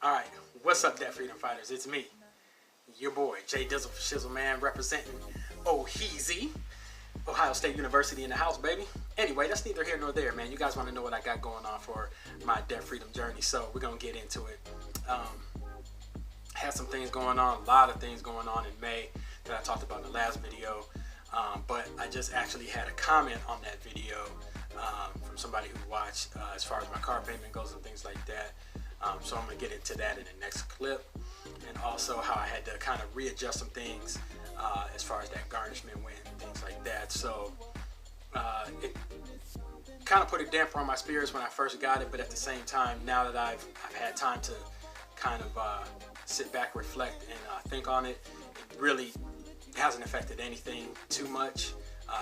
Alright, what's up, Debt Freedom Fighters? It's me, your boy, J Dizzle for Shizzle Man, representing Oheezy, Ohio State University in the house, baby. Anyway, that's neither here nor there, man. You guys want to know what I got going on for my debt freedom journey, so we're going to get into it. Had some things going on, a lot of things going on in May that I talked about in the last video, but I just actually had a comment on that video from somebody who watched as far as my car payment goes and things like that. So I'm going to get into that in the next clip, and also how I had to kind of readjust some things as far as that garnishment went and things like that. So it kind of put a damper on my spirits when I first got it, but at the same time, now that I've had time to kind of sit back, reflect, and think on it, it really hasn't affected anything too much.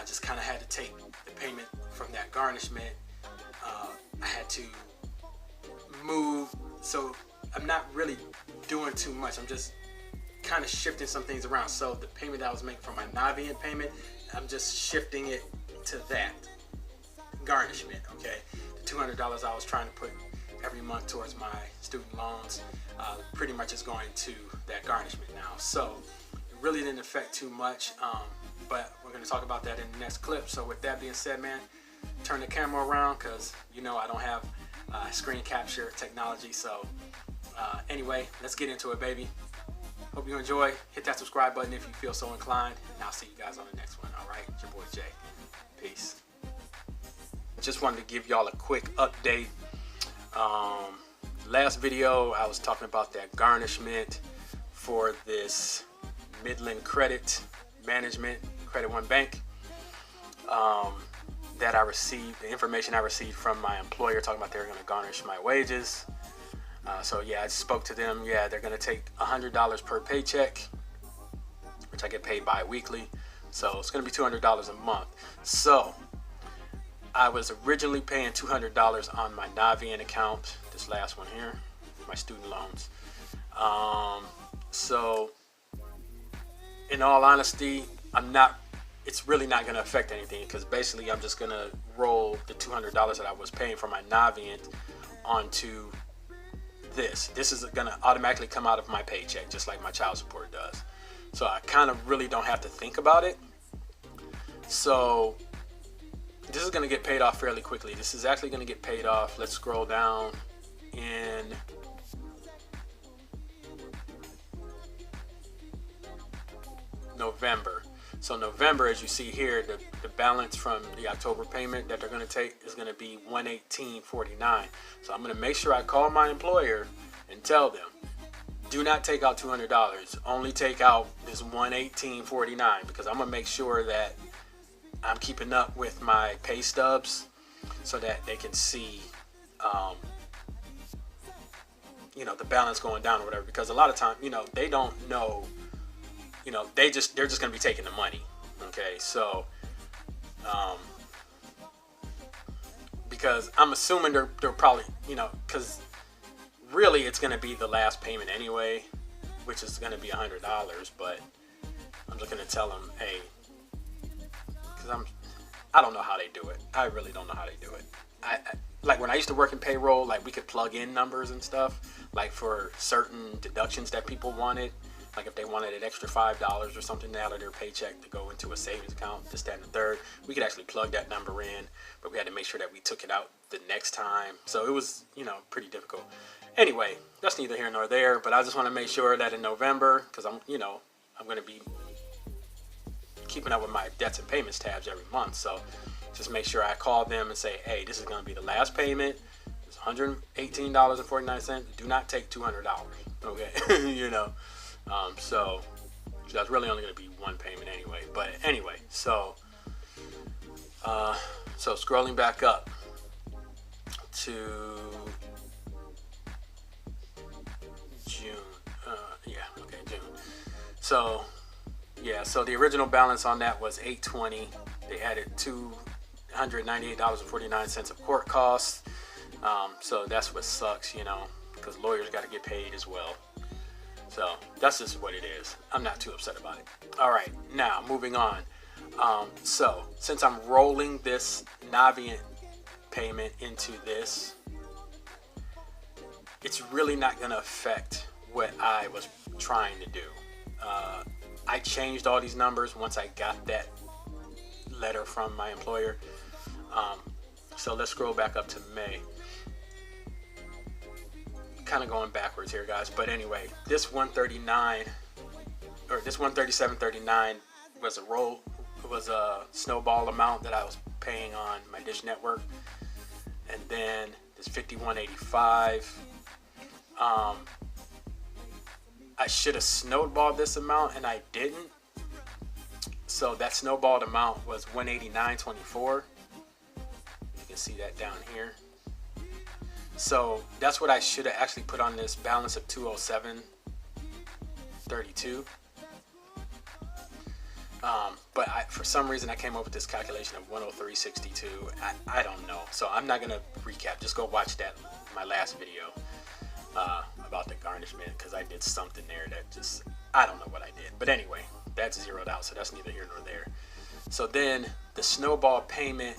Just kind of had to take the payment from that garnishment. I had to move, so I'm not really doing too much. I'm just kind of shifting some things around. So the payment that I was making for my Navient payment, I'm just shifting it to that garnishment. Okay, the $200 I was trying to put every month towards my student loans pretty much is going to that garnishment now. So it really didn't affect too much, but we're going to talk about that in the next clip. So with that being said, man, turn the camera around, because you know I don't have screen capture technology. So anyway, let's get into it, baby. Hope you enjoy. Hit that subscribe button if you feel so inclined, and I'll see you guys on the next one. All right, it's your boy Jay. Peace. Just wanted to give y'all a quick update. Last video I was talking about that garnishment for this Midland Credit Management, Credit One Bank, that I received, the information I received from my employer talking about they were going to garnish my wages. So yeah, I spoke to them. Yeah, they're going to take $100 per paycheck, which I get paid bi-weekly. So it's going to be $200 a month. So I was originally paying $200 on my Navient account, this last one here, my student loans. So in all honesty, it's really not going to affect anything, because basically I'm just going to roll the $200 that I was paying for my Navient onto this. This is going to automatically come out of my paycheck, just like my child support does. So I kind of really don't have to think about it. So this is going to get paid off fairly quickly. This is actually going to get paid off. Let's scroll down in November. So November, as you see here, the balance from the October payment that they're going to take is going to be $118.49. So I'm going to make sure I call my employer and tell them, do not take out $200. Only take out this $118.49, because I'm going to make sure that I'm keeping up with my pay stubs so that they can see, you know, the balance going down or whatever. Because a lot of times, you know, they don't know. You know, they're just going to be taking the money. Okay, so because I'm assuming they're probably, you know, because really it's going to be the last payment anyway, which is going to be $100. But I'm just going to tell them, hey, because I don't know how they do it. I really don't know how they do it. I like when I used to work in payroll, like we could plug in numbers and stuff, like for certain deductions that people wanted. Like if they wanted an extra $5 or something out of their paycheck to go into a savings account, this, that, and the third, we could actually plug that number in, but we had to make sure that we took it out the next time. So it was, you know, pretty difficult. Anyway, that's neither here nor there, but I just want to make sure that in November, because I'm going to be keeping up with my debts and payments tabs every month. So just make sure I call them and say, hey, this is going to be the last payment. It's $118.49. Do not take $200. Okay, you know. So that's really only going to be one payment anyway. But anyway, so scrolling back up to June. June. So yeah, so the original balance on that was $820. They added $298.49 of court costs. So that's what sucks, you know, because lawyers got to get paid as well. So that's just what it is. I'm not too upset about it. All right, now moving on. So since I'm rolling this Navient payment into this, it's really not going to affect what I was trying to do. I changed all these numbers once I got that letter from my employer. So let's scroll back up to May. Kind of going backwards here, guys, but anyway, this 139 or this 137.39 was a snowball amount that I was paying on my Dish Network, and then this 51.85. I should have snowballed this amount and I didn't, so that snowballed amount was 189.24. You can see that down here. So that's what I should have actually put on this balance of 207.32. But for some reason I came up with this calculation of 103.62. I don't know. So I'm not gonna recap. Just go watch my last video about the garnishment, because I did something there that just, I don't know what I did. But anyway, that's zeroed out, so that's neither here nor there. So then the snowball payment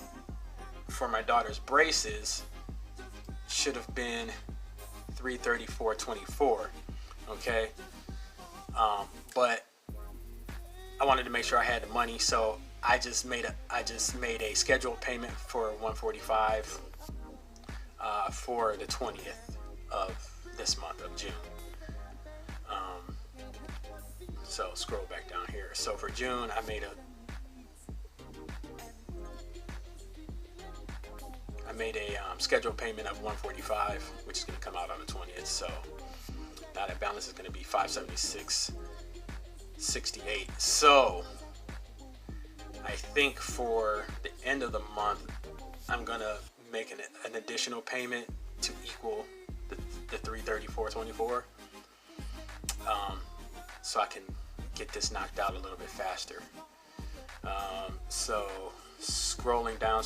for my daughter's braces should have been $334.24. Okay, but I wanted to make sure I had the money, so I just made a scheduled payment for $145 for the 20th of this month of June. So scroll back down here. So for June, I made a scheduled payment of $145, which is going to come out on the 20th. So now that balance is going to be $576.68. So I think for the end of the month, I'm going to make an additional payment to equal the $334.24, so I can get this knocked out a little bit faster. So scrolling down,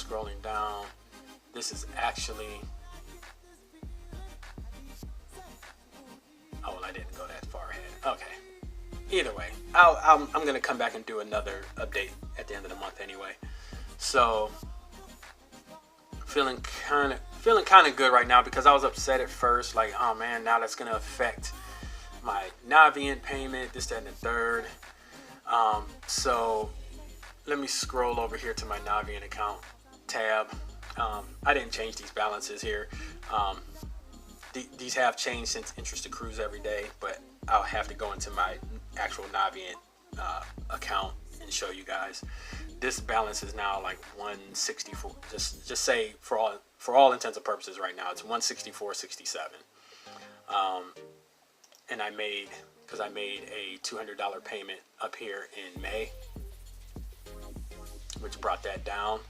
this is actually, oh well, I didn't go that far ahead. Okay, either way, I'm gonna come back and do another update at the end of the month anyway. So feeling kind of good right now, because I was upset at first, like, oh man, now that's gonna affect my Navient payment, this, that, and the third. So let me scroll over here to my Navient account tab. I didn't change these balances here. These have changed since interest accrues every day, but I'll have to go into my actual Navient account and show you guys. This balance is now like 164. Just say for all intents and purposes right now, it's 164.67. And I made a $200 payment up here in May, which brought that down.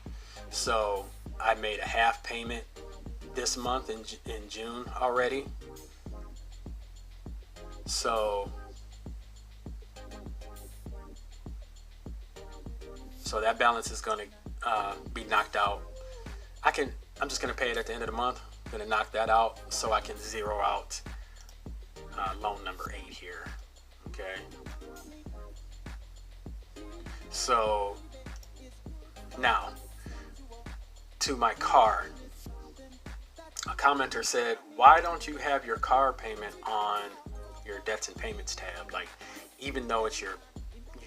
So I made a half payment this month in June already. So that balance is going to be knocked out. I'm just going to pay it at the end of the month. I'm going to knock that out so I can zero out loan number 8 here. Okay. So now to my car. A commenter said, why don't you have your car payment on your debts and payments tab? Like, even though you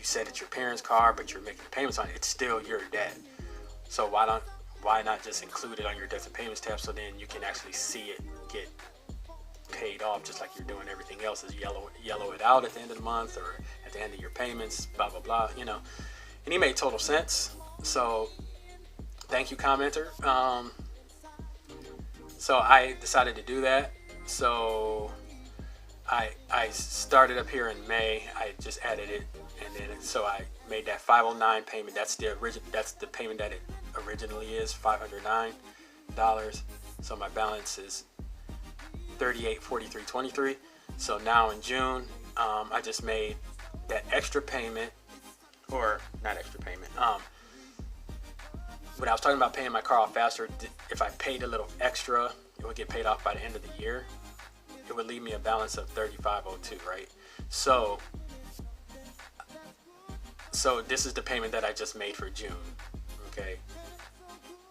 said it's your parents' car, but you're making payments on it, it's still your debt. So why not just include it on your debts and payments tab, so then you can actually see it get paid off, just like you're doing everything else, is yellow it out at the end of the month or at the end of your payments, blah blah blah, you know. And he made total sense. So thank you, commenter. So I decided to do that. So I started up here in May. I just added it, and then so I made that 509 payment. That's the payment that it originally is, $509. So my balance is $38.43.23. So now in June, I just made that extra payment, or not extra payment. When I was talking about paying my car off faster, if I paid a little extra, it would get paid off by the end of the year. It would leave me a balance of $35.02, right? So this is the payment that I just made for June. Okay,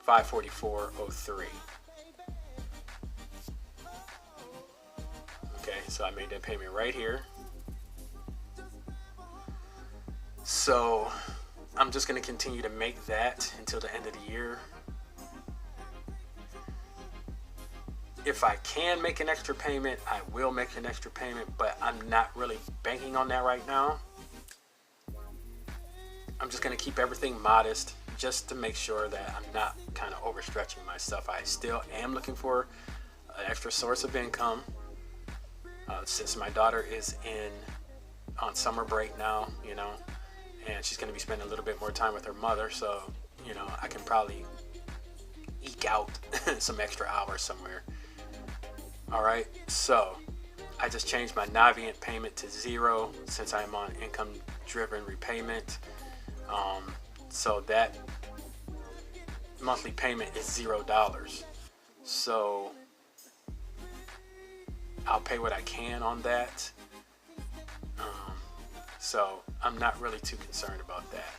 $544.03. So I made that payment right here. So I'm just going to continue to make that until the end of the year. If I can make an extra payment, I will make an extra payment, but I'm not really banking on that right now. I'm just going to keep everything modest just to make sure that I'm not kind of overstretching myself. I still am looking for an extra source of income since my daughter is on summer break now, you know, and she's going to be spending a little bit more time with her mother. So, you know, I can probably eke out some extra hours somewhere. All right, so I just changed my Navient payment to 0 since I'm on income-driven repayment. So that monthly payment is $0. So I'll pay what I can on that. So I'm not really too concerned about that.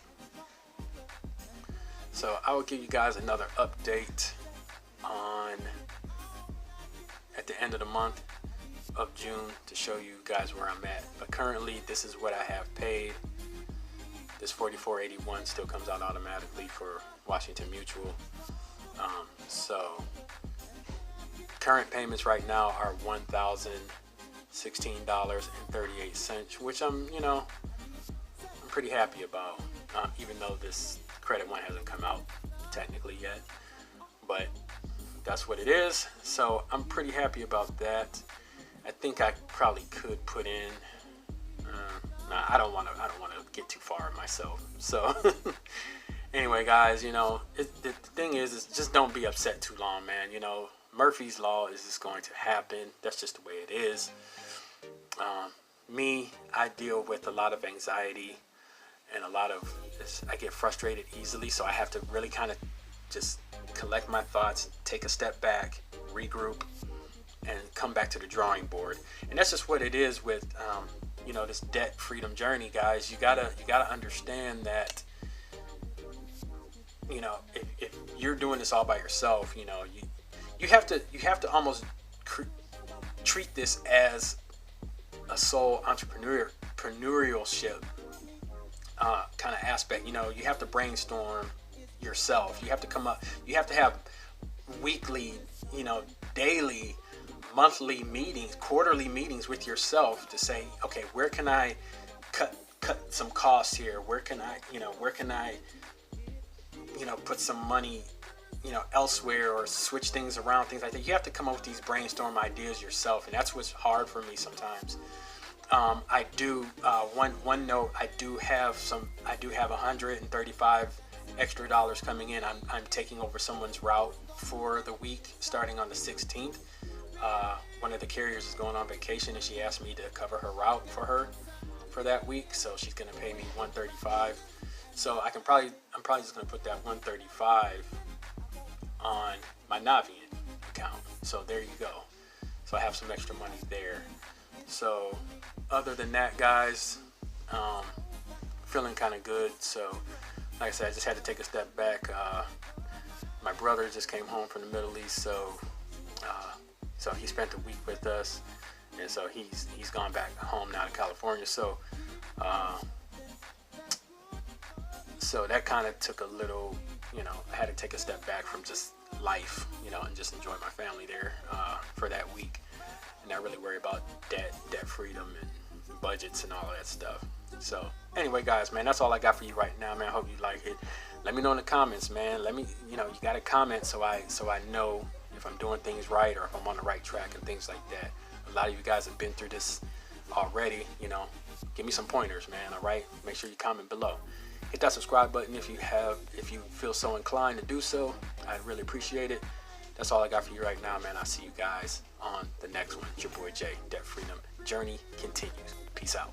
So I will give you guys another update at the end of the month of June to show you guys where I'm at. But currently this is what I have paid. This $44.81 still comes out automatically for Washington Mutual. So current payments right now are $1,016.38, which I'm pretty happy about, even though this credit one hasn't come out technically yet, but that's what it is. So I'm pretty happy about that. I think I probably could put in nah, I don't want to get too far myself. So anyway, guys, the thing is just don't be upset too long, man. Murphy's Law is just going to happen. That's just the way it is. I deal with a lot of anxiety and I get frustrated easily, so I have to really kind of just collect my thoughts, take a step back, regroup, and come back to the drawing board. And that's just what it is with this debt freedom journey, guys. You gotta understand that if you're doing this all by yourself, you have to almost treat this as a sole entrepreneurship kind of aspect. You have to brainstorm yourself. You have to come up. You have to have weekly, daily, monthly meetings, quarterly meetings with yourself to say, okay, where can I cut some costs here? Where can I put some money, elsewhere, or switch things around, things like that. You have to come up with these brainstorm ideas yourself, and that's what's hard for me sometimes. I do one note. I do have $135 extra dollars coming in. I'm taking over someone's route for the week starting on the 16th. One of the carriers is going on vacation, and she asked me to cover her route for her for that week. So she's going to pay me $135. So I'm probably just going to put that $135 on my Navient account. So there you go. So I have some extra money there. So other than that, guys, feeling kind of good. So like I said, I just had to take a step back. My brother just came home from the Middle East, so he spent a week with us, and so he's gone back home now to California. So that kind of took a little, I had to take a step back from just life, and just enjoy my family there for that week, and not really worry about debt freedom and budgets and all of that stuff. So anyway, guys, man, that's all I got for you right now, man. I hope you like it. Let me know in the comments, man. Let me, you got to comment so I know if I'm doing things right or if I'm on the right track and things like that. A lot of you guys have been through this already, give me some pointers, man. All right, make sure you comment below. Hit that subscribe button if you feel so inclined to do so. I'd really appreciate it. That's all I got for you right now, man. I'll see you guys on the next one. It's your boy Jay. Debt Freedom Journey continues. Peace out.